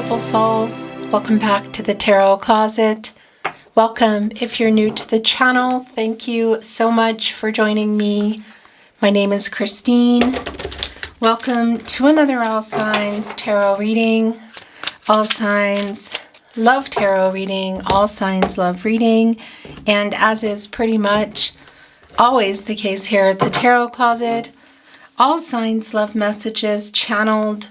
beautiful soul. Welcome back to the Tarot Closet. Welcome if you're new to the channel. Thank you so much for joining me. My name is Christine. Welcome to another All Signs Tarot reading. All Signs love tarot reading. All Signs love reading. And as is pretty much always the case here at the Tarot Closet, all signs love messages channeled,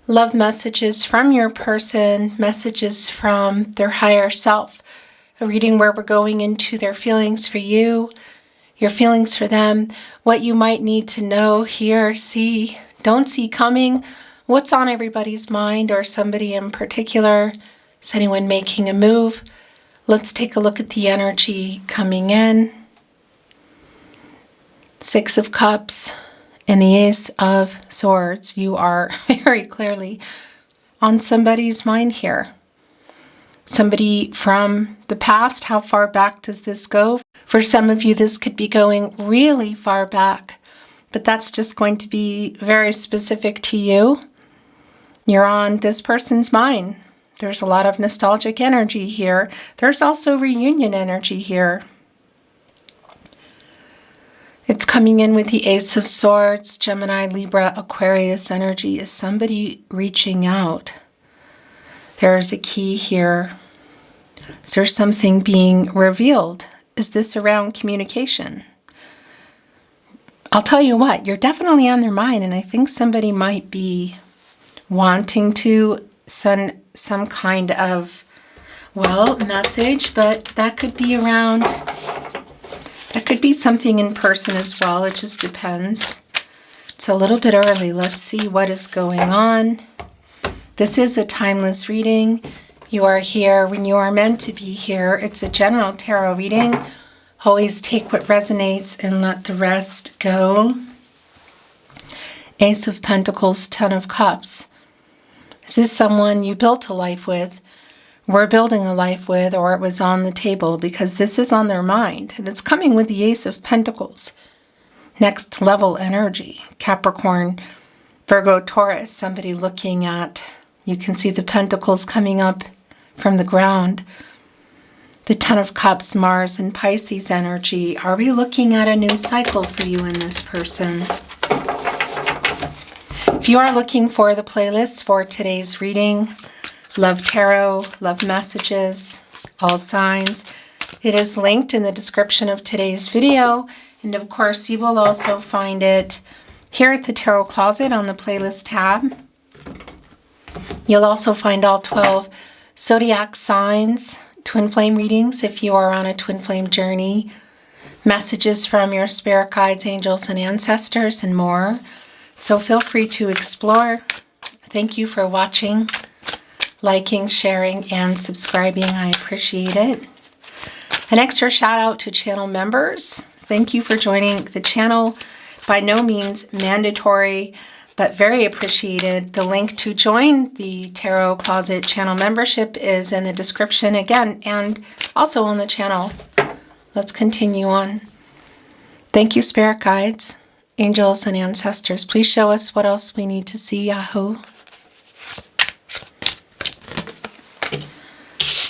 love messages from your person, messages from their higher self. A reading where we're going into their feelings for you, your feelings for them, what you might need to know, hear, see, don't see coming, what's on everybody's mind or somebody in particular. Is anyone making a move? Let's take a look at the energy coming in. Six of Cups and the Ace of Swords. You are very clearly on somebody's mind here. Somebody from the past. How far back does this go? For some of you, this could be going really far back, but that's just going to be very specific to you. You're on this person's mind. There's a lot of nostalgic energy here. There's also reunion energy here. It's coming in with the Ace of Swords, Gemini, Libra, Aquarius energy. Is somebody reaching out? There's a key here. Is there something being revealed? Is this around communication? I'll tell you what, you're definitely on their mind, and I think somebody might be wanting to send some kind of, well, message, but that could be around... That could be something in person as well. It just depends. It's a little bit early. Let's see what is going on. This is a timeless reading. You are here when you are meant to be here. It's a general tarot reading. Always take what resonates and let the rest go. Ace of Pentacles, Ten of Cups. Is this someone you built a life with? We're building a life with, or it was on the table, because this is on their mind. And it's coming with the Ace of Pentacles. Next level energy. Capricorn, Virgo, Taurus. Somebody looking at, you can see the pentacles coming up from the ground. The Ten of Cups, Mars and Pisces energy. Are we looking at a new cycle for you and this person? If you are looking for the playlist for today's reading, Love Tarot, Love Messages, All Signs, it is linked in the description of today's video. And of course, you will also find it here at the Tarot Closet on the playlist tab. You'll also find all 12 Zodiac signs, twin flame readings if you are on a twin flame journey, messages from your spirit guides, angels, and ancestors, and more. So feel free to explore. Thank you for watching, liking, sharing, and subscribing. I appreciate it. An extra shout out to channel members. Thank you for joining the channel. By no means mandatory, but very appreciated. The link to join the Tarot Closet channel membership is in the description again, and also on the channel. Let's continue on. Thank you, spirit guides, angels, and ancestors. Please show us what else we need to see, Yahoo.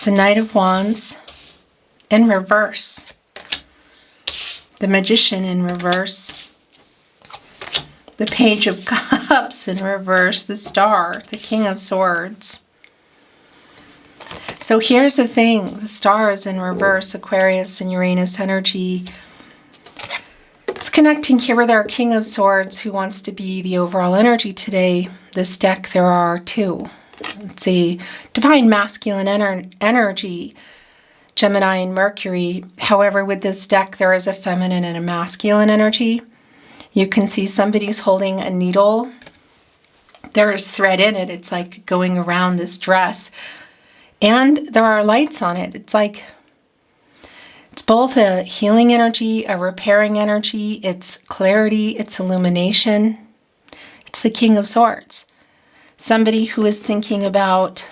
The Knight of Wands in reverse, the Magician in reverse, the Page of Cups in reverse, the Star, the King of Swords. So here's the thing, the Star is in reverse, Aquarius and Uranus energy. It's connecting here with our King of Swords, who wants to be the overall energy today. This deck, there are two. It's a divine masculine energy, Gemini and Mercury. However, with this deck, there is a feminine and a masculine energy. You can see somebody's holding a needle. There is thread in it. It's like going around this dress. And there are lights on it. It's like, it's both a healing energy, a repairing energy. It's clarity, it's illumination. It's the King of Swords. Somebody who is thinking about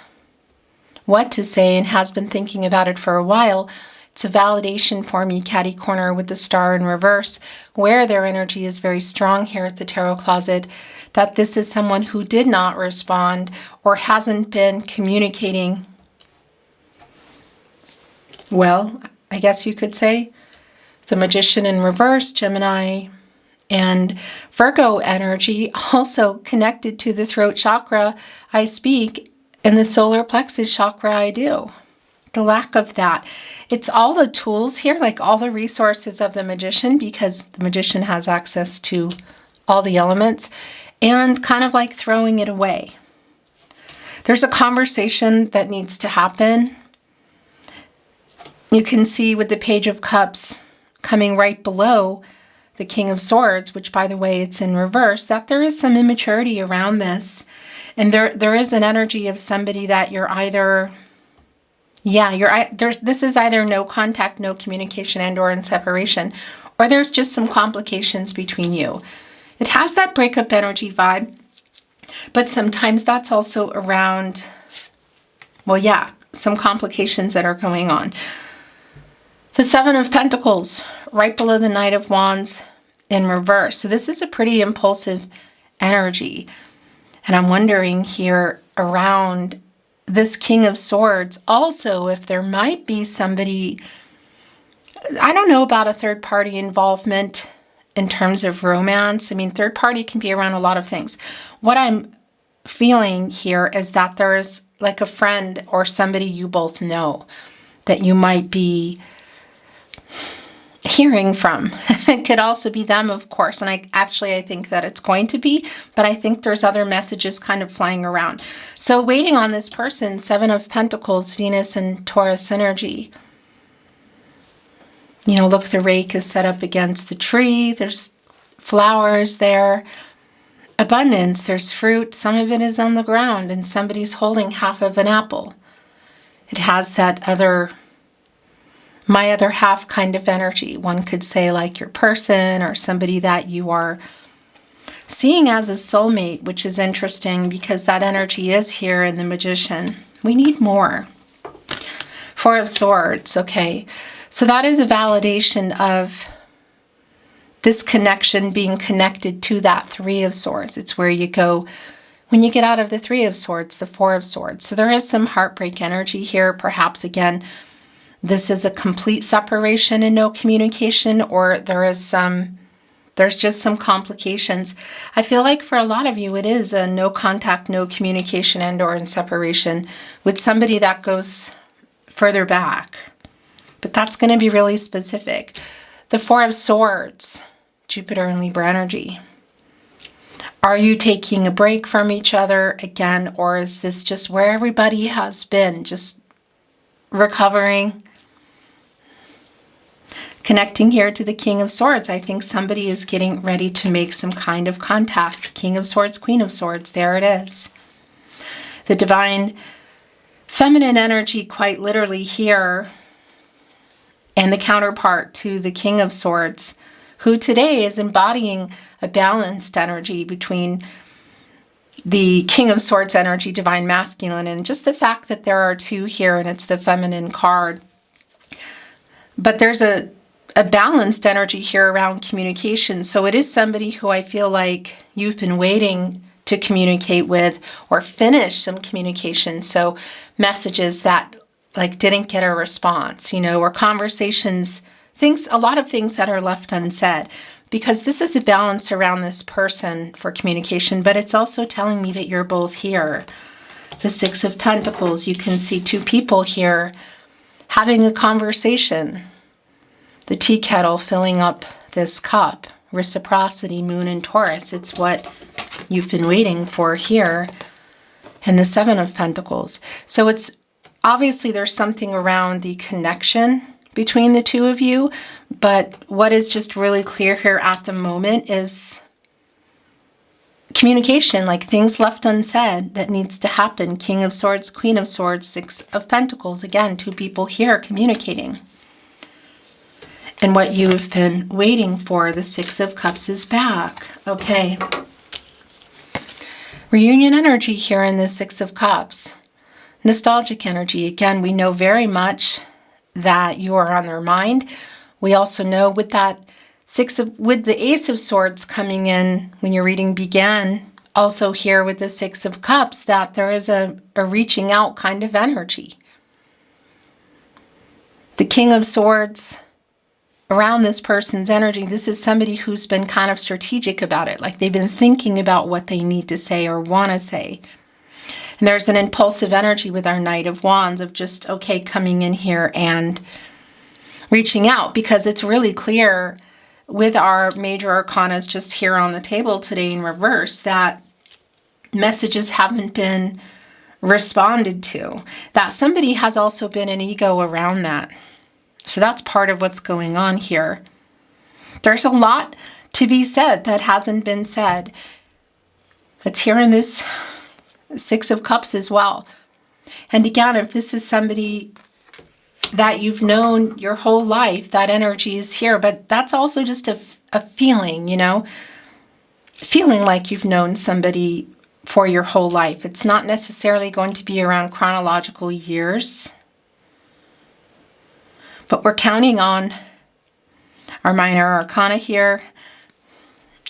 what to say and has been thinking about it for a while It's a validation for me, catty corner with the star in reverse, where their energy is very strong here at the tarot closet, that this is someone who did not respond or hasn't been communicating well, I guess you could say. The Magician in reverse, Gemini and Virgo energy, also connected to the throat chakra I speak, and the solar plexus chakra I do. The lack of that. It's all the tools here, like all the resources of the Magician, because the Magician has access to all the elements, and kind of like throwing it away. There's a conversation that needs to happen. You can see with the Page of Cups coming right below the King of Swords, which, by the way, it's in reverse, that there is some immaturity around this. And there is an energy of somebody that you're either, this is either no contact, no communication, and or in separation, or there's just some complications between you. It has that breakup energy vibe, but sometimes that's also around, some complications that are going on. The Seven of Pentacles, right below the Knight of Wands in reverse. So this is a pretty impulsive energy. And I'm wondering here around this King of Swords, also if there might be somebody, I don't know about a third party involvement in terms of romance. I mean, third party can be around a lot of things. What I'm feeling here is that there is like a friend or somebody you both know that you might be hearing from. It could also be them, of course, and I think that it's going to be, but I think there's other messages kind of flying around. So waiting on this person, Seven of Pentacles, Venus and Taurus energy. You know, look, the rake is set up against the tree. There's flowers there. Abundance, there's fruit. Some of it is on the ground, and somebody's holding half of an apple. It has that my other half kind of energy. One could say like your person or somebody that you are seeing as a soulmate, which is interesting because that energy is here in the Magician. We need more. Four of Swords, okay. So that is a validation of this connection being connected to that Three of Swords. It's where you go when you get out of the Three of Swords, the Four of Swords. So there is some heartbreak energy here, perhaps again, this is a complete separation and no communication, or there's just some complications. I feel like for a lot of you, it is a no contact, no communication, and or in separation with somebody that goes further back. But that's going to be really specific. The Four of Swords, Jupiter and Libra energy. Are you taking a break from each other again, or is this just where everybody has been, just recovering? Connecting here to the King of Swords, I think somebody is getting ready to make some kind of contact. King of Swords, Queen of Swords, there it is. The divine feminine energy quite literally here, and the counterpart to the King of Swords, who today is embodying a balanced energy between the King of Swords energy, divine masculine, and just the fact that there are two here and it's the feminine card. But there's a balanced energy here around communication. So it is somebody who I feel like you've been waiting to communicate with or finish some communication. So messages that like didn't get a response, you know, or conversations, a lot of things that are left unsaid, because this is a balance around this person for communication, but it's also telling me that you're both here. The Six of Pentacles, you can see two people here having a conversation. The tea kettle filling up this cup. Reciprocity, Moon and Taurus. It's what you've been waiting for here. And the Seven of Pentacles. So it's obviously there's something around the connection between the two of you. But what is just really clear here at the moment is communication, like things left unsaid that needs to happen. King of Swords, Queen of Swords, Six of Pentacles. Again, two people here communicating. And what you've been waiting for, the Six of Cups is back. Okay. Reunion energy here in the Six of Cups. Nostalgic energy. Again, we know very much that you are on their mind. We also know with that with the Ace of Swords coming in when your reading began, also here with the Six of Cups, that there is a reaching out kind of energy. The King of Swords around this person's energy, this is somebody who's been kind of strategic about it, like they've been thinking about what they need to say or want to say. And there's an impulsive energy with our Knight of Wands of just, okay, coming in here and reaching out, because it's really clear with our major arcanas just here on the table today in reverse that messages haven't been responded to, that somebody has also been an ego around that. So that's part of what's going on here. There's a lot to be said that hasn't been said. It's here in this Six of Cups as well. And again, if this is somebody that you've known your whole life, that energy is here. But that's also just a feeling, you know, feeling like you've known somebody for your whole life. It's not necessarily going to be around chronological years. But we're counting on our minor arcana here,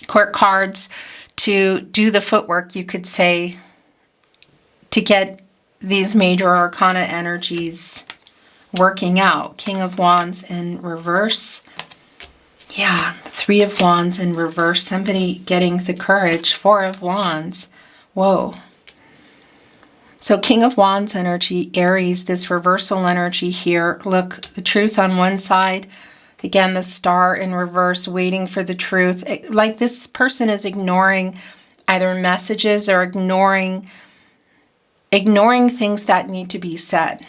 court cards, to do the footwork, you could say, to get these major arcana energies working out. King of Wands in reverse. Yeah, Three of Wands in reverse. Somebody getting the courage. Four of Wands. Whoa. So King of Wands energy, Aries, this reversal energy here. Look, the truth on one side. Again, the Star in reverse, waiting for the truth. Like this person is ignoring either messages or ignoring things that need to be said.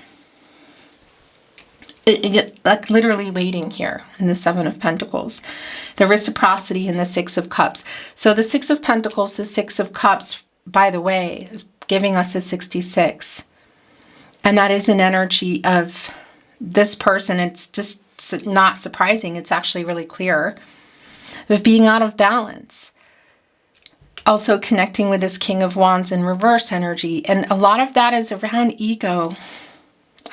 Like literally waiting here in the Seven of Pentacles. The reciprocity in the Six of Cups. So the Six of Pentacles, the Six of Cups, by the way, is giving us a 66. And that is an energy of this person. It's just not surprising. It's actually really clear of being out of balance. Also connecting with this King of Wands in reverse energy. And a lot of that is around ego.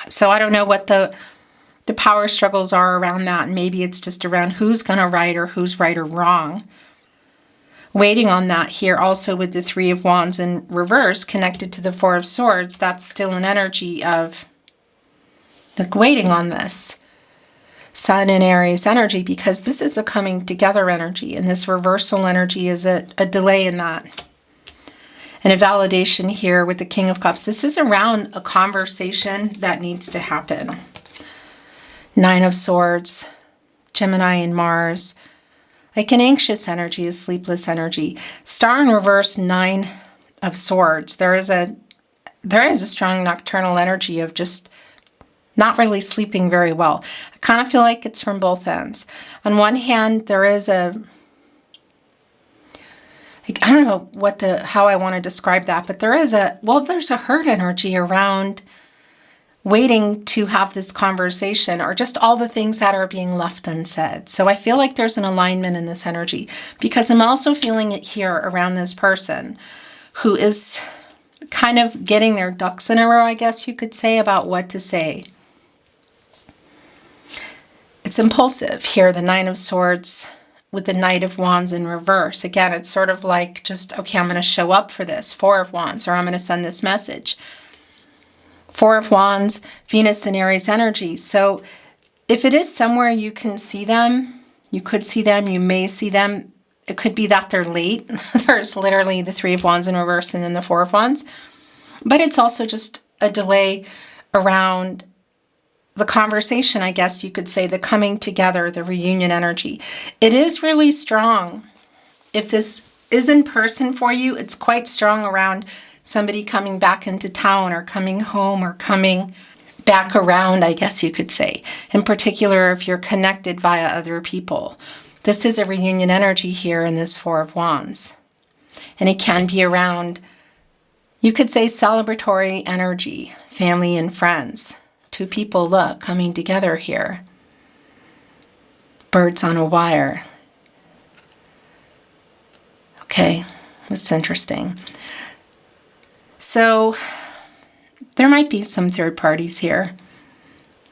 So I don't know what the power struggles are around that. And maybe it's just around who's going to right or who's right or wrong. Waiting on that here also with the Three of Wands in reverse connected to the Four of Swords. That's still an energy of like waiting on this. Sun and Aries energy, because this is a coming together energy, and this reversal energy is a delay in that. And a validation here with the King of Cups. This is around a conversation that needs to happen. Nine of Swords, Gemini and Mars. Like an anxious energy, a sleepless energy. Star in reverse, Nine of Swords. There is a strong nocturnal energy of just not really sleeping very well. I kind of feel like it's from both ends. On one hand, there is I don't know how I want to describe that, but there's a hurt energy around waiting to have this conversation, or just all the things that are being left unsaid. So I feel like there's an alignment in this energy, because I'm also feeling it here around this person who is kind of getting their ducks in a row, I guess you could say, about what to say. It's impulsive here, the Nine of Swords with the Knight of Wands in reverse. Again, it's sort of like just, okay, I'm going to show up for this. Four of Wands, or I'm going to send this message. Four of Wands, Venus and Aries energy. So if it is somewhere you can see them, you could see them, you may see them. It could be that they're late. There's literally the Three of Wands in reverse and then the Four of Wands. But it's also just a delay around the conversation, I guess you could say, the coming together, the reunion energy. It is really strong. If this is in person for you, it's quite strong around somebody coming back into town or coming home or coming back around, I guess you could say. In particular, if you're connected via other people. This is a reunion energy here in this Four of Wands. And it can be around, you could say, celebratory energy, family and friends. Two people, look, coming together here. Birds on a wire. Okay, that's interesting. So there might be some third parties here.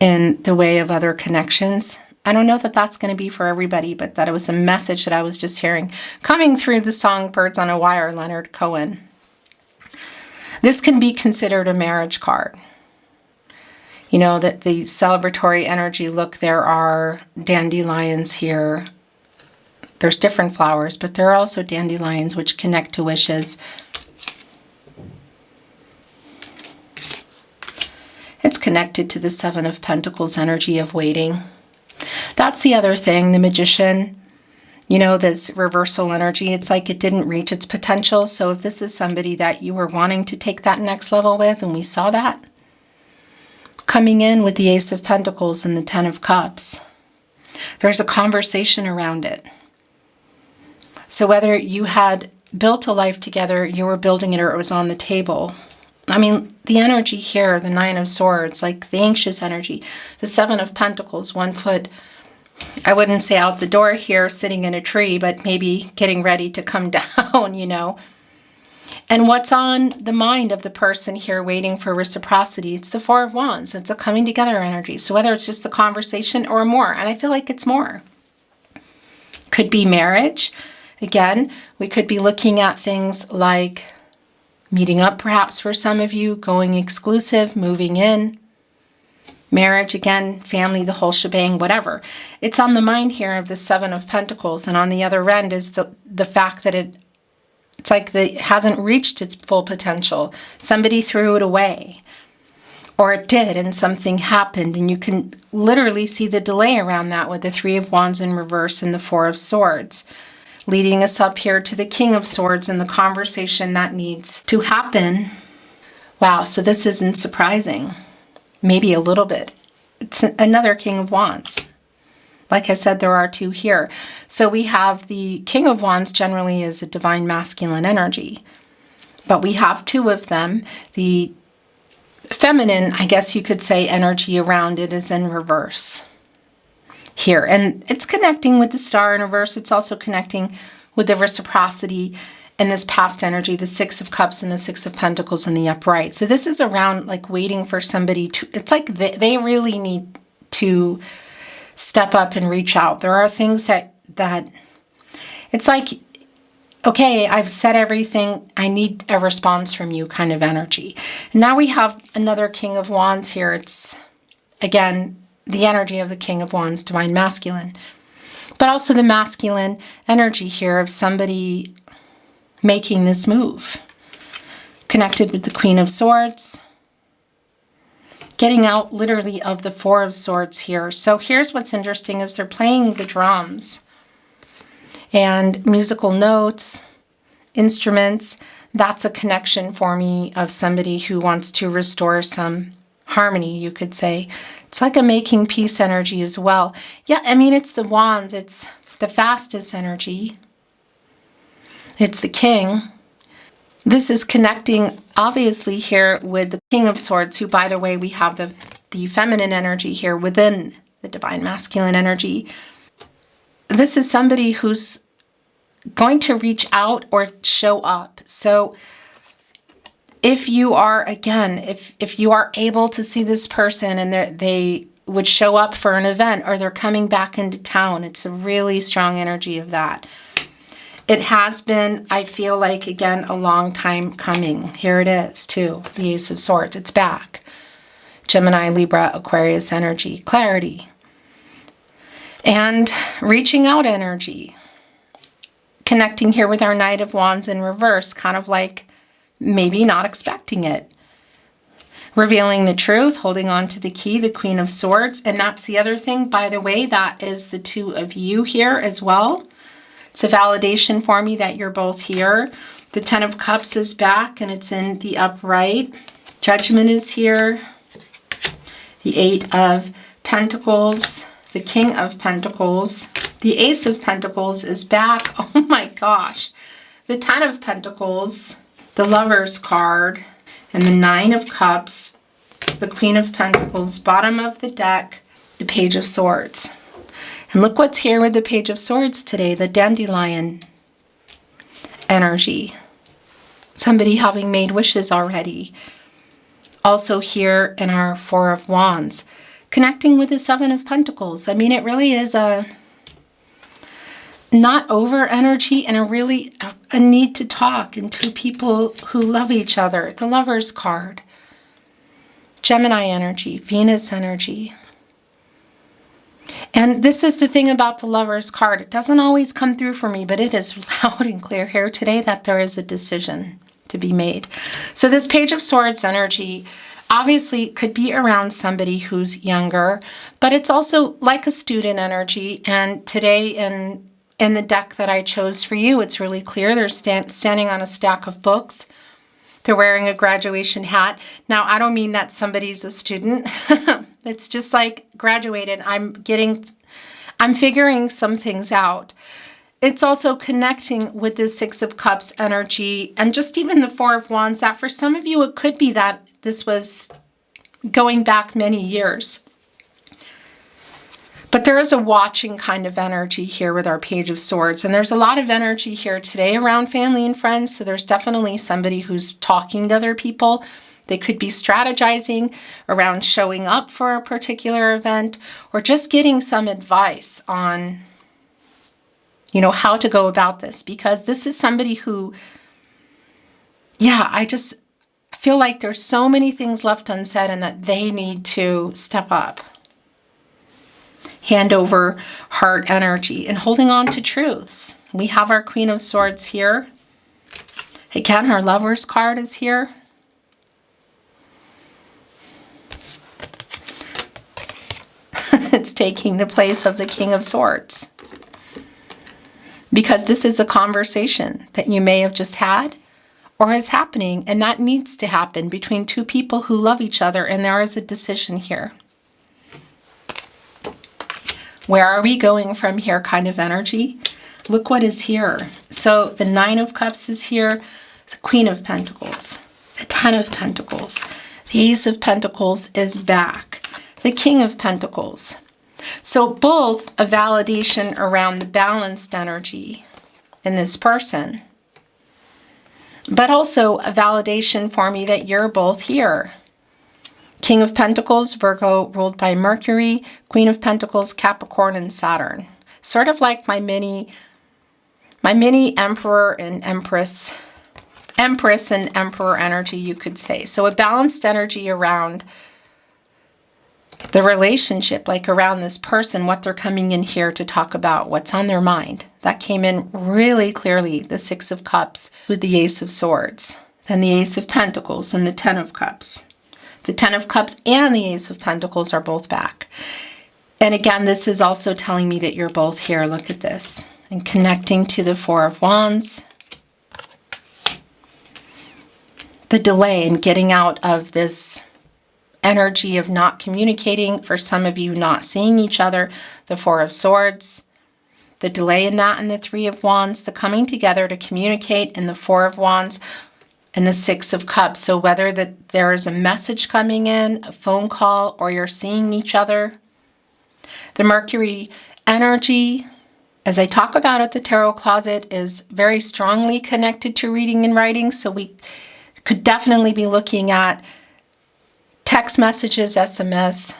in the way of other connections. I don't know that that's going to be for everybody, but that it was a message that I was just hearing coming through the song Birds on a Wire, Leonard Cohen. This can be considered a marriage card. You know, that the celebratory energy, look, there are dandelions here. There's different flowers, but there are also dandelions which connect to wishes. It's connected to the Seven of Pentacles energy of waiting. That's the other thing, the Magician. You know, this reversal energy, it's like it didn't reach its potential. So if this is somebody that you were wanting to take that next level with, and we saw that, coming in with the Ace of Pentacles and the Ten of Cups, there's a conversation around it. So whether you had built a life together, you were building it, or it was on the table. I mean, the energy here, the Nine of Swords, like the anxious energy, the Seven of Pentacles, 1 foot, I wouldn't say out the door here, sitting in a tree, but maybe getting ready to come down, you know. And what's on the mind of the person here waiting for reciprocity? It's the Four of Wands. It's a coming together energy. So whether it's just the conversation or more, and I feel like it's more. Could be marriage. Again, we could be looking at things like meeting up perhaps for some of you, going exclusive, moving in. Marriage, again, family, the whole shebang, whatever. It's on the mind here of the Seven of Pentacles. And on the other end is the fact that it's like it hasn't reached its full potential. Somebody threw it away. Or it did, and something happened. And you can literally see the delay around that with the Three of Wands in reverse and the Four of Swords. Leading us up here to the King of Swords and the conversation that needs to happen. Wow, so this isn't surprising. Maybe a little bit. It's another King of Wands. Like I said, there are 2 here. So we have the King of Wands generally is a divine masculine energy. But we have 2 of them. The feminine, I guess you could say, energy around it is in reverse here. And it's connecting with the Star in reverse. It's also connecting with the reciprocity and this past energy, the Six of Cups and the Six of Pentacles in the upright. So this is around like waiting for somebody to, it's like they really need to step up and reach out. There are things that it's like, okay, I've said everything, I need a response from you kind of energy. And now we have another King of Wands here. It's, again, the energy of the King of Wands, divine masculine. But also the masculine energy here of somebody making this move. Connected with the Queen of Swords. Getting out literally of the Four of Swords here. So here's what's interesting is they're playing the drums and musical notes, instruments. That's a connection for me of somebody who wants to restore some harmony, you could say. It's like a making peace energy as well. Yeah, I mean, it's the wands. It's the fastest energy. It's the king. This is connecting, obviously, here with the King of Swords, who, by the way, we have the feminine energy here within the divine masculine energy. This is somebody who's going to reach out or show up. So if you are, again, if you are able to see this person and they would show up for an event or they're coming back into town, it's a really strong energy of that. It has been, I feel like, again, a long time coming. Here it is, too, the Ace of Swords. It's back. Gemini, Libra, Aquarius energy, clarity. And reaching out energy. Connecting here with our Knight of Wands in reverse, kind of like maybe not expecting it. Revealing the truth, holding on to the key, the Queen of Swords. And that's the other thing, by the way, that is the 2 of you here as well. It's a validation for me that you're both here. The Ten of Cups is back and it's in the upright. Judgment is here. The Eight of Pentacles. The King of Pentacles. The Ace of Pentacles is back. Oh my gosh. The Ten of Pentacles. The Lover's card. And the Nine of Cups. The Queen of Pentacles. Bottom of the deck. The Page of Swords. And look what's here with the Page of Swords today, the dandelion energy. Somebody having made wishes already. Also here in our Four of Wands, connecting with the Seven of Pentacles. I mean, it really is a not over energy and a need to talk, and two people who love each other. The Lover's card. Gemini energy, Venus energy. And this is the thing about the Lover's card. It doesn't always come through for me, but it is loud and clear here today that there is a decision to be made. So this Page of Swords energy obviously could be around somebody who's younger, but it's also like a student energy. And today in the deck that I chose for you, it's really clear. They're standing on a stack of books. They're wearing a graduation hat. Now, I don't mean that somebody's a student. It's just like graduated. I'm figuring some things out. It's also connecting with the Six of Cups energy and just even the Four of Wands, that for some of you, it could be that this was going back many years. But there is a watching kind of energy here with our Page of Swords. And there's a lot of energy here today around family and friends. So there's definitely somebody who's talking to other people. They could be strategizing around showing up for a particular event or just getting some advice on, how to go about this. Because this is somebody who, I just feel like there's so many things left unsaid and that they need to step up. Hand over heart energy and holding on to truths. We have our Queen of Swords here. Again, our Lover's card is here. It's taking the place of the King of Swords. Because this is a conversation that you may have just had or is happening, and that needs to happen between two people who love each other, and there is a decision here. Where are we going from here kind of energy? Look what is here. So the Nine of Cups is here, the Queen of Pentacles, the Ten of Pentacles, the Ace of Pentacles is back, the King of Pentacles. So both a validation around the balanced energy in this person, but also a validation for me that you're both here. King of Pentacles, Virgo, ruled by Mercury. Queen of Pentacles, Capricorn and Saturn. Sort of like my mini Emperor and Empress and Emperor energy, you could say. So a balanced energy around the relationship, like around this person, what they're coming in here to talk about, what's on their mind. That came in really clearly, the Six of Cups with the Ace of Swords. Then the Ace of Pentacles and the Ten of Cups. The Ten of Cups and the Ace of Pentacles are both back. And again, this is also telling me that you're both here. Look at this. And connecting to the Four of Wands. The delay in getting out of this energy of not communicating. For some of you, not seeing each other. The Four of Swords. The delay in that and the Three of Wands. The coming together to communicate in the Four of Wands. And the Six of Cups. So whether that there is a message coming in, a phone call, or you're seeing each other. The Mercury energy, as I talk about at the Tarot Closet, is very strongly connected to reading and writing. So we could definitely be looking at text messages, SMS,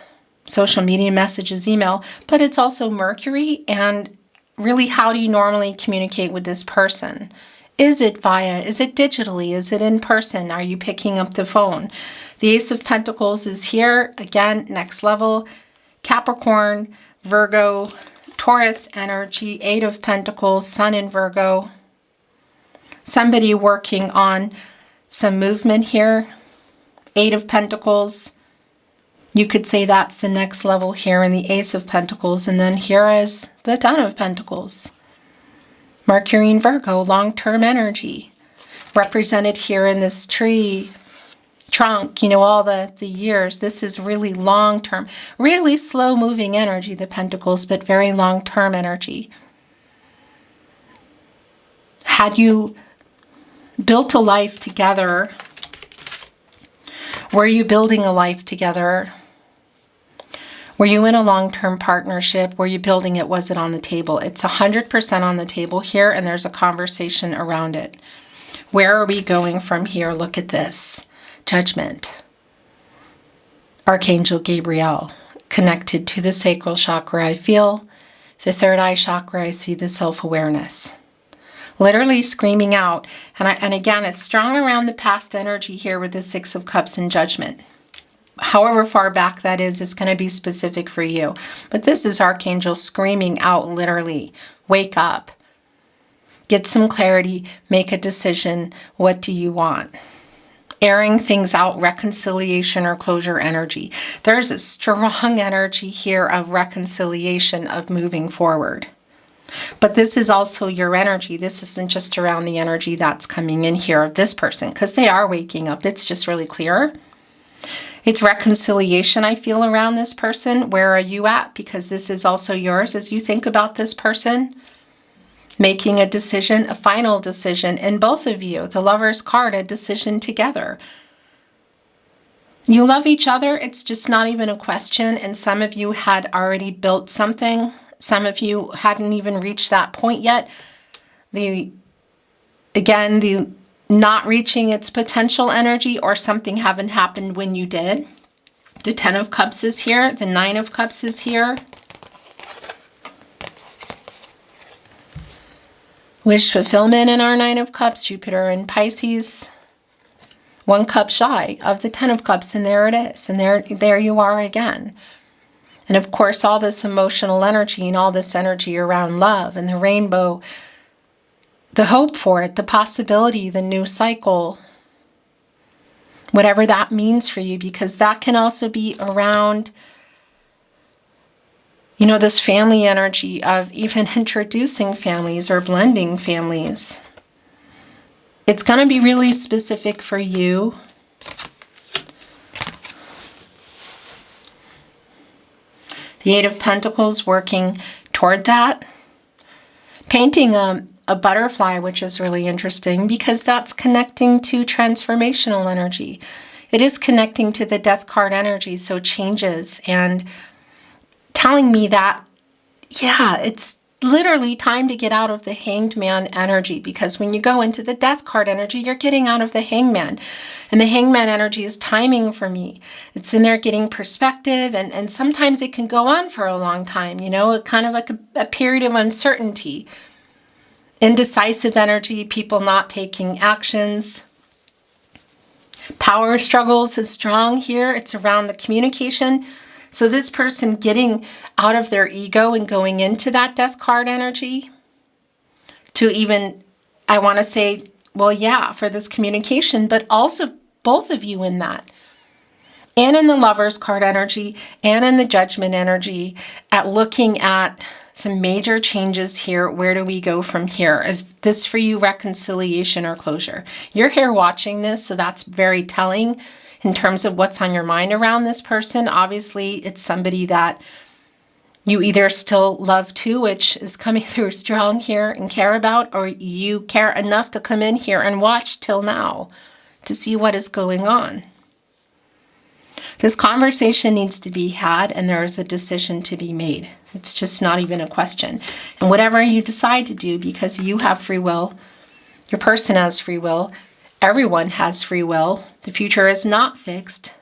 social media messages, email. But it's also Mercury, and really, how do you normally communicate with this person? Is it digitally? Is it in person? Are you picking up the phone? The Ace of Pentacles is here. Again, next level. Capricorn, Virgo, Taurus energy, Eight of Pentacles, Sun in Virgo. Somebody working on some movement here. Eight of Pentacles. You could say that's the next level here in the Ace of Pentacles. And then here is the Ten of Pentacles. Mercury and Virgo, long-term energy, represented here in this tree trunk, all the years. This is really long-term, really slow-moving energy, the Pentacles, but very long-term energy. Had you built a life together? Were you building a life together? Were you in a long-term partnership? Were you building it? Was it on the table? It's 100% on the table here, and there's a conversation around it. Where are we going from here? Look at this. Judgment. Archangel Gabriel. connected to the sacral chakra, I feel. The third eye chakra, I see the self-awareness. Literally screaming out. And again, it's strong around the past energy here with the Six of Cups and Judgment. However far back that is, it's going to be specific for you. But this is Archangel screaming out literally. Wake up. Get some clarity. Make a decision. What do you want? Airing things out, reconciliation or closure energy. There's a strong energy here of reconciliation, of moving forward. But this is also your energy. This isn't just around the energy that's coming in here of this person, because they are waking up. It's just really clear. It's reconciliation I feel around this person. Where are you at? Because this is also yours as you think about this person. Making a decision, a final decision, and both of you, the Lover's card, a decision together. You love each other, it's just not even a question, and some of you had already built something. Some of you hadn't even reached that point yet. The not reaching its potential energy, or something haven't happened when you did. The Ten of Cups is here, the Nine of Cups is here. Wish fulfillment in our Nine of Cups, Jupiter and Pisces. 1 cup shy of the Ten of Cups, and there it is. And there you are again. And of course, all this emotional energy and all this energy around love and the rainbow, the hope for it, the possibility, the new cycle, whatever that means for you, because that can also be around, you know, this family energy of even introducing families or blending families. It's going to be really specific for you. The Eight of Pentacles working toward that. Painting a butterfly, which is really interesting because that's connecting to transformational energy. It is connecting to the Death card energy, so changes, and telling me that, yeah, it's literally time to get out of the Hanged Man energy, because when you go into the Death card energy, you're getting out of the Hangman. And the Hangman energy is timing for me. It's in there getting perspective, and sometimes it can go on for a long time, you know, kind of like a period of uncertainty. Indecisive energy, people not taking actions. Power struggles is strong here. It's around the communication. So this person getting out of their ego and going into that Death card energy to even, I want to say, well, yeah, for this communication, but also both of you in that. And in the Lover's card energy and in the Judgment energy, at looking at some major changes here. Where do we go from here? Is this for you reconciliation or closure? You're here watching this, so that's very telling in terms of what's on your mind around this person. Obviously, it's somebody that you either still love too, which is coming through strong here, and care about, or you care enough to come in here and watch till now to see what is going on. This conversation needs to be had, and there is a decision to be made. It's just not even a question. And whatever you decide to do, because you have free will, your person has free will, everyone has free will, the future is not fixed.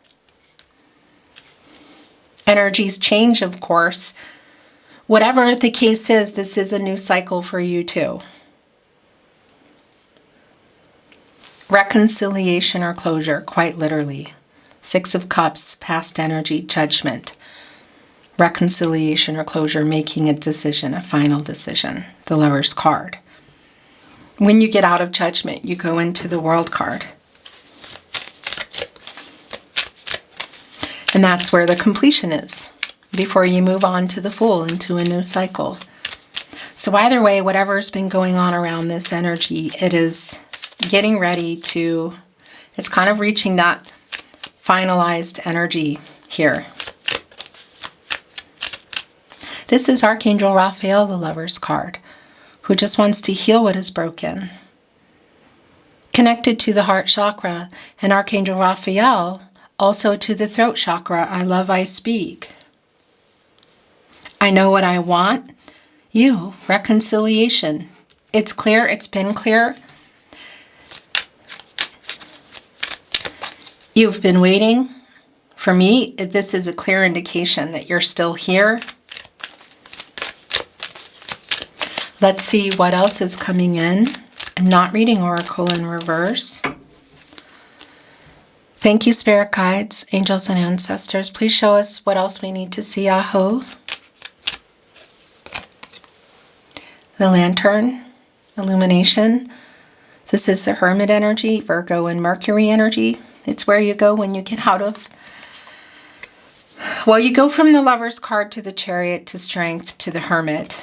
Energies change, of course. Whatever the case is, this is a new cycle for you too. Reconciliation or closure, quite literally. Six of Cups, past energy, Judgment. Reconciliation or closure, making a decision, a final decision. The Lover's card. When you get out of Judgment, you go into the World card. And that's where the completion is, before you move on to the Fool, into a new cycle. So either way, whatever's been going on around this energy, it is getting ready to, it's kind of reaching that finalized energy here. This is Archangel Raphael, the Lover's card, who just wants to heal what is broken. Connected to the heart chakra, and Archangel Raphael also to the throat chakra. I love, I speak. I know what I want. You, reconciliation. It's clear, it's been clear. You've been waiting For me, this is a clear indication that you're still here. Let's see what else is coming in. I'm not reading Oracle in reverse. Thank you, Spirit Guides, Angels, and Ancestors. Please show us what else we need to see, Aho. The Lantern, Illumination. This is the Hermit energy, Virgo and Mercury energy. It's where you go when you get out of... Well, you go from the Lover's card to the Chariot to Strength to the Hermit.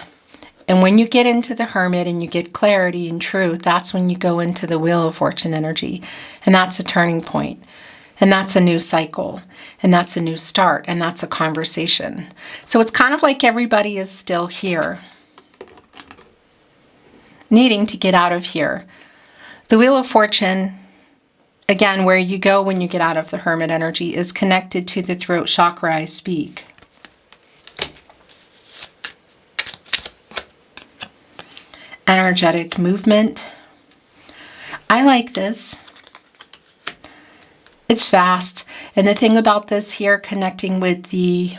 And when you get into the Hermit and you get clarity and truth, that's when you go into the Wheel of Fortune energy. And that's a turning point. And that's a new cycle. And that's a new start. And that's a conversation. So it's kind of like everybody is still here, needing to get out of here. The Wheel of Fortune, again, where you go when you get out of the Hermit energy, is connected to the throat chakra I speak. Energetic movement. I like this. It's fast. And the thing about this here, connecting with the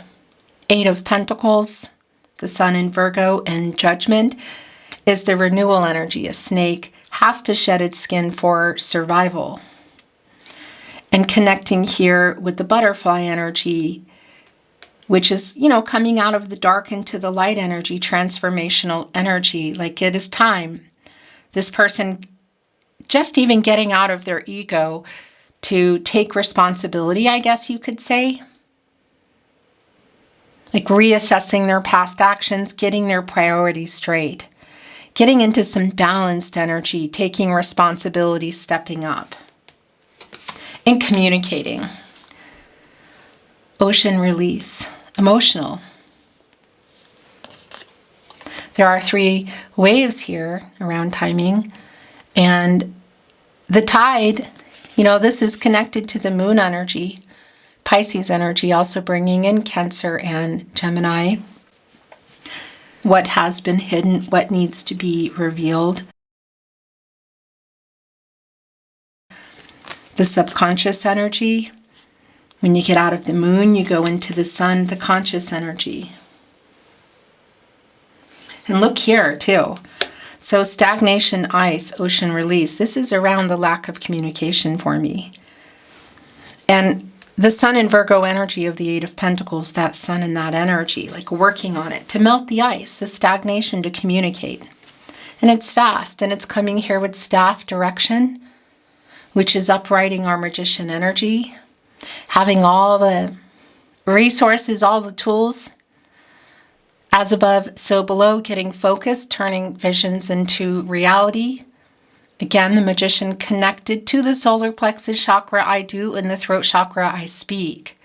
Eight of Pentacles, the Sun in Virgo, and Judgment, is the renewal energy. A snake has to shed its skin for survival. And connecting here with the butterfly energy, which is, you know, coming out of the dark into the light energy, transformational energy, like it is time. This person just even getting out of their ego to take responsibility, I guess you could say. Like reassessing their past actions, getting their priorities straight, getting into some balanced energy, taking responsibility, stepping up, and communicating. Ocean release, emotional. There are 3 waves here around timing, and the tide, you know, this is connected to the moon energy, Pisces energy, also bringing in Cancer and Gemini. What has been hidden, what needs to be revealed. The subconscious energy. When you get out of the moon, you go into the sun, the conscious energy. And look here too. So stagnation, ice, ocean release. This is around the lack of communication for me. And the Sun in Virgo energy of the Eight of Pentacles, that sun and that energy, like working on it to melt the ice, the stagnation, to communicate. And it's fast, and it's coming here with staff direction, which is uprighting our magician energy, having all the resources, all the tools, as above, so below, getting focused, turning visions into reality. Again, the magician connected to the solar plexus chakra I do, and the throat chakra I speak.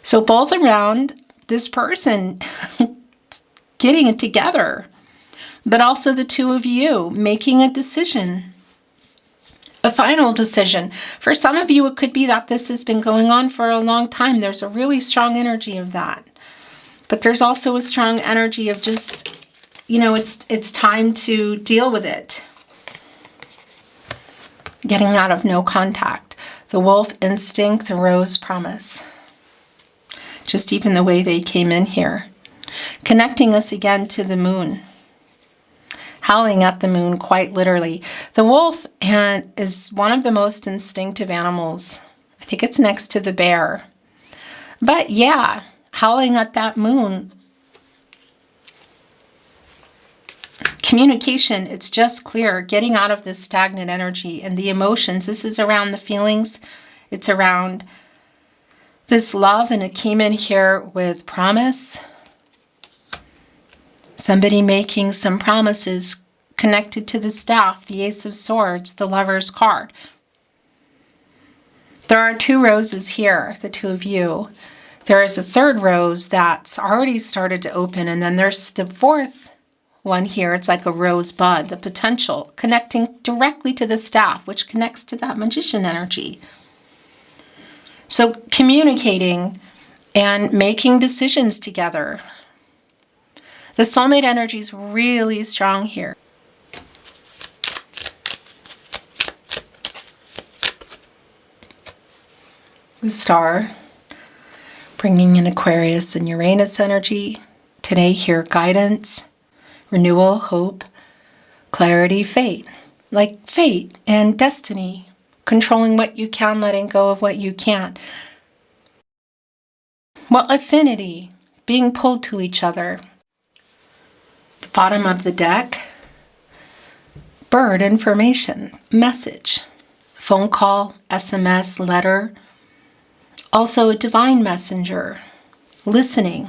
So both around this person getting it together, but also the two of you making a decision. A final decision. For some of you, it could be that this has been going on for a long time. There's a really strong energy of that. But there's also a strong energy of just, you know, it's time to deal with it. Getting out of no contact. The wolf instinct, the rose promise. Just even the way they came in here. Connecting us again to the moon. Howling at the moon, quite literally. The wolf is one of the most instinctive animals. I think it's next to the bear. But yeah, howling at that moon. Communication, it's just clear. Getting out of this stagnant energy and the emotions. This is around the feelings. It's around this love, and it came in here with promise. Somebody making some promises connected to the staff, the Ace of Swords, the Lover's card. There are 2 roses here, the 2 of you. There is a 3rd rose that's already started to open, and then there's the 4th one here. It's like a rose bud, the potential, connecting directly to the staff, which connects to that magician energy. So communicating and making decisions together. The soulmate energy is really strong here. the star, bringing in Aquarius and Uranus energy. Today, hear guidance, renewal, hope, clarity, fate. Like fate and destiny, controlling what you can, letting go of what you can't. Well, affinity, being pulled to each other. The bottom of the deck, bird information, message, phone call, SMS, letter. Also a divine messenger, listening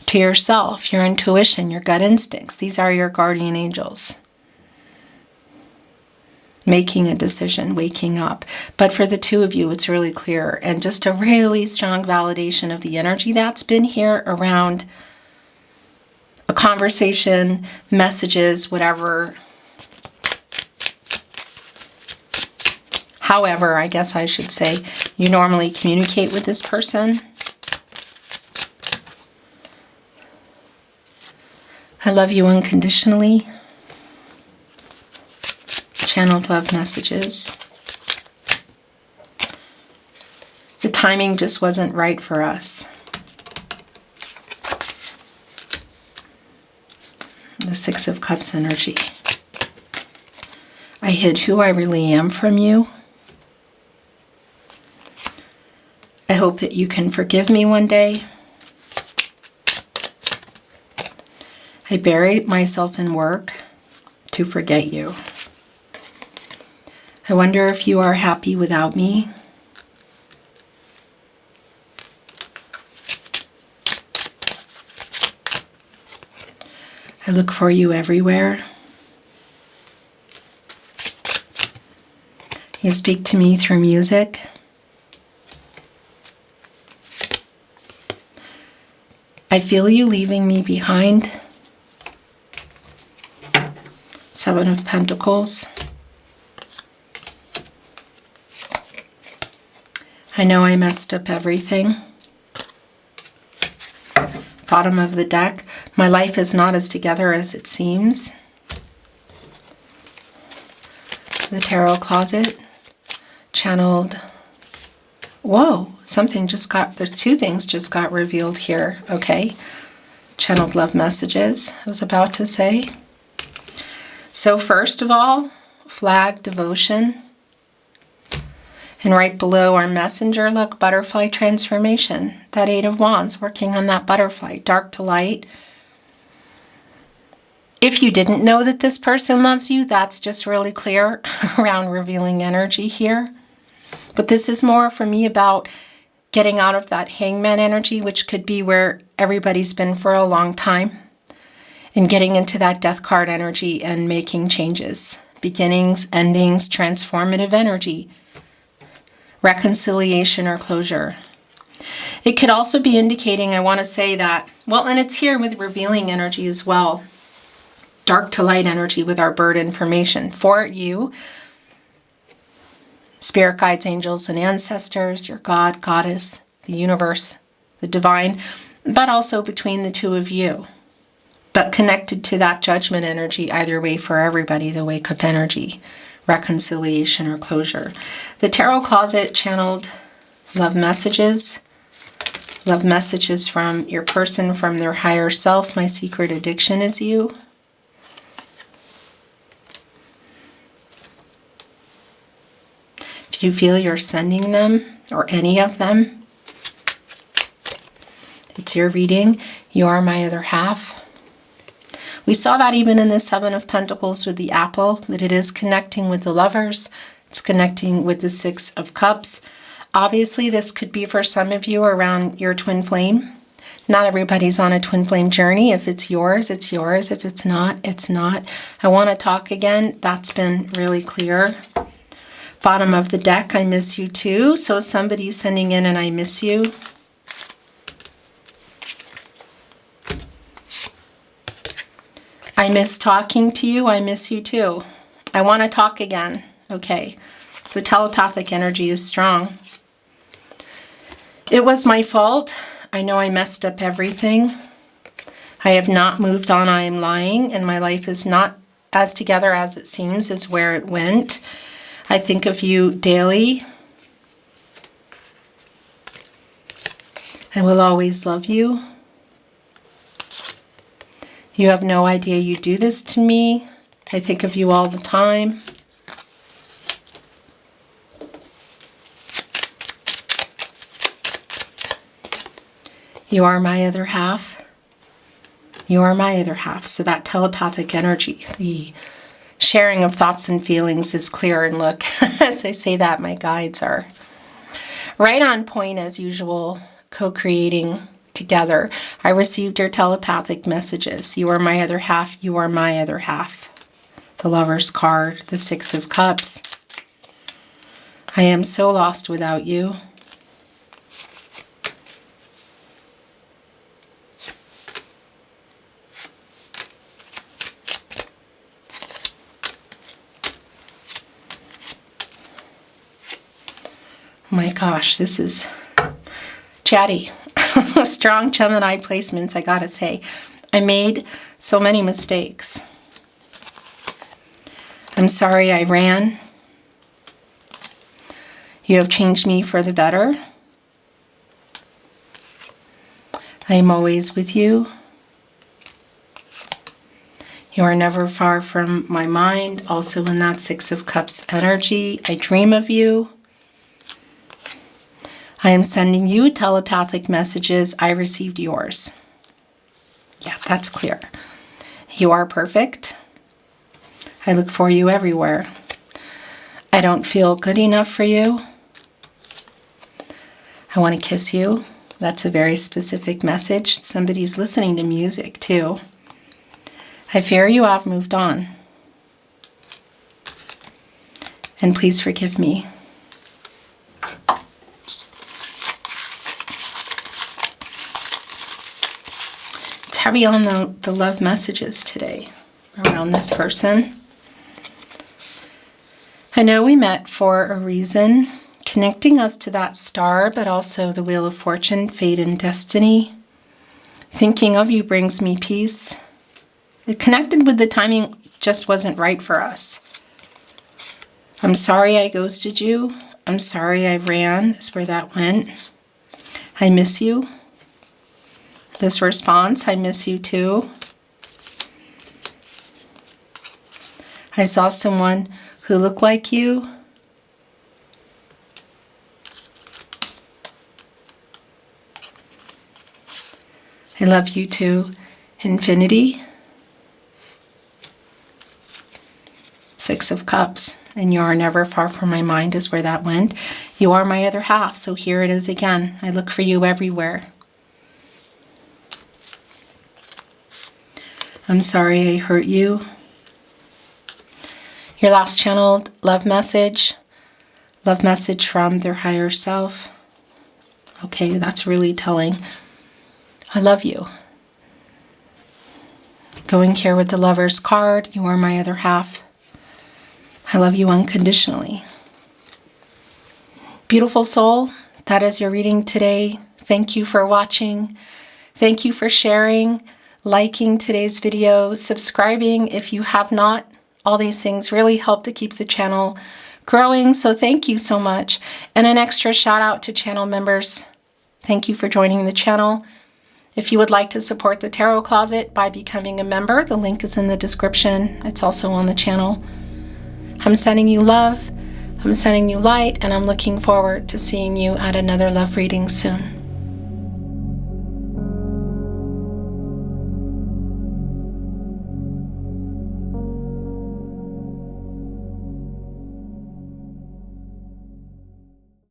to yourself, your intuition, your gut instincts. These are your guardian angels. Making a decision, waking up. But for the two of you, it's really clear. And just a really strong validation of the energy that's been here around a conversation, messages, whatever. However, I guess I should say, you normally communicate with this person. I love you unconditionally. Channeled love messages. The timing just wasn't right for us. The Six of Cups energy. I hid who I really am from you. I hope that you can forgive me one day. I buried myself in work to forget you. I wonder if you are happy without me. I look for you everywhere. You speak to me through music. I feel you leaving me behind. Seven of Pentacles. I know I messed up everything. Bottom of the deck. My life is not as together as it seems. The Tarot Closet. Channeled. Whoa, something just got, there's two things just got revealed here. Okay. Channeled love messages, I was about to say. So first of all, flag, devotion. And right below our messenger, look, butterfly transformation. That Eight of Wands, working on that butterfly, dark to light. If you didn't know that this person loves you, that's just really clear around revealing energy here. But this is more for me about getting out of that hangman energy, which could be where everybody's been for a long time. And getting into that death card energy and making changes. Beginnings, endings, transformative energy. Reconciliation or closure. It could also be indicating, I want to say that, well, and it's here with revealing energy as well. Dark to light energy with our bird information. For you, spirit guides, angels, and ancestors, your God, goddess, the universe, the divine, but also between the two of you. But connected to that judgment energy, either way for everybody, the wake up energy, reconciliation or closure. The Tarot Closet channeled love messages from your person, from their higher self. My secret addiction is you. If you feel you're sending them, or any of them, it's your reading. You are my other half. We saw that even in the Seven of Pentacles with the apple, that it is connecting with the lovers. It's connecting with the Six of Cups. Obviously, this could be for some of you around your twin flame. Not everybody's on a twin flame journey. If it's yours, it's yours. If it's not, it's not. I want to talk again. That's been really clear. Bottom of the deck, I miss you too. So somebody's sending in and I miss you. I miss talking to you. I miss you too. I want to talk again. Okay. So telepathic energy is strong. It was my fault. I know I messed up everything. I have not moved on. I am lying, and my life is not as together as it seems, is where it went. I think of you daily. I will always love you. You have no idea you do this to me. I think of you all the time. You are my other half. You are my other half. So that telepathic energy, the sharing of thoughts and feelings is clear. And look, as I say that, my guides are right on point as usual, co-creating together. I received your telepathic messages. You are my other half. You are my other half. The Lover's card, the Six of Cups. I am so lost without you. My gosh, this is chatty. Strong Gemini placements, I gotta say. I made so many mistakes. I'm sorry I ran. You have changed me for the better. I am always with you. You are never far from my mind. Also in that Six of Cups energy, I dream of you. I am sending you telepathic messages. I received yours. Yeah, that's clear. You are perfect. I look for you everywhere. I don't feel good enough for you. I want to kiss you. That's a very specific message. Somebody's listening to music too. I fear you have moved on. And please forgive me. Heavy on the love messages today around this person. I know we met for a reason, connecting us to that star, but also the Wheel of Fortune, fate and destiny. Thinking of you brings me peace. It connected with the timing, just wasn't right for us. I'm sorry I ghosted you. I'm sorry I ran, is where that went. I miss you. This response, I miss you too. I saw someone who looked like you. I love you to infinity. Six of Cups, and you are never far from my mind is where that went. You are my other half, so here it is again. I look for you everywhere. I'm sorry I hurt you. Your last channeled love message from their higher self. Okay, that's really telling. I love you. Going here with the Lover's card, you are my other half. I love you unconditionally. Beautiful soul, that is your reading today. Thank you for watching. Thank you for sharing, liking today's video, subscribing if you have not. All these things really help to keep the channel growing, so thank you so much. And an extra shout out to channel members. Thank you for joining the channel. If you would like to support the Tarot Closet by becoming a member, the link is in the description. It's also on the channel. I'm sending you love, I'm sending you light, and I'm looking forward to seeing you at another love reading soon.